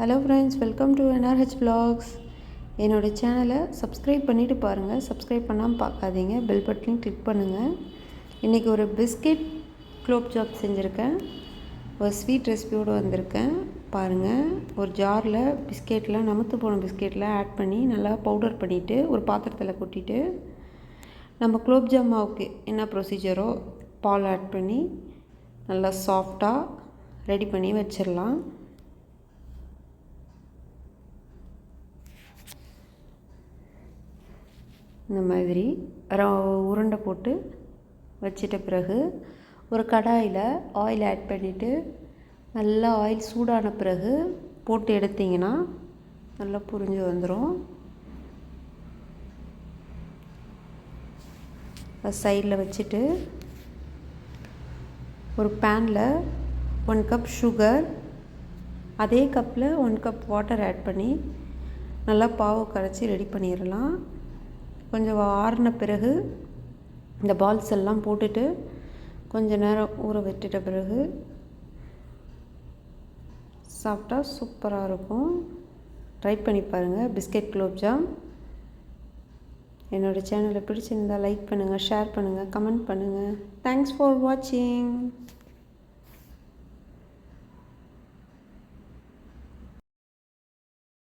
Hello friends, welcome to NRH Vlogs. என்னோடய சேனலை subscribe பண்ணிவிட்டு பாருங்கள். சப்ஸ்கிரைப் பண்ணாமல் பார்க்காதீங்க. பெல் பட்டனையும் கிளிக் பண்ணுங்கள். இன்றைக்கி ஒரு பிஸ்கெட் குலோப் ஜாம் செஞ்சுருக்கேன். ஒரு ஸ்வீட் ரெசிபியோடு வந்திருக்கேன். பாருங்கள், ஒரு ஜாரில் பிஸ்கெட்லாம் நமுத்து போன பிஸ்கெட்லாம் ஆட் பண்ணி நல்லா பவுடர் பண்ணிவிட்டு ஒரு பாத்திரத்தில் கொட்டிட்டு நம்ம குலோப் ஜாம் மாவுக்கு என்ன ப்ரொசீஜரோ பால் ஆட் பண்ணி நல்லா சாஃப்டாக ரெடி பண்ணி வச்சிடலாம். இந்த மாதிரி உருண்டை போட்டு வச்சிட்ட பிறகு ஒரு கடாயில் ஆயில் ஆட் பண்ணிவிட்டு நல்லா ஆயில் சூடான பிறகு போட்டு எடுத்திங்கன்னா நல்லா புரிஞ்சு வந்துடும். சைடில் வச்சுட்டு ஒரு பேனில் 1 கப் சுகர், அதே கப்பில் 1 கப் வாட்டர் ஆட் பண்ணி நல்லா பாவு கரைச்சி ரெடி பண்ணிடலாம். கொஞ்சம் ஆறின பிறகு இந்த பால்ஸ் எல்லாம் போட்டுட்டு கொஞ்சம் நேரம் ஊற விட்டுட்ட பிறகு சாப்பிட்டா சூப்பராக இருக்கும். ட்ரை பண்ணி பாருங்கள் பிஸ்கெட் குலோப் ஜாம். என்னோடய சேனலை பிடிச்சிருந்தால் லைக் பண்ணுங்கள், ஷேர் பண்ணுங்கள், கமெண்ட் பண்ணுங்கள். தேங்க்ஸ் ஃபார் வாட்சிங்.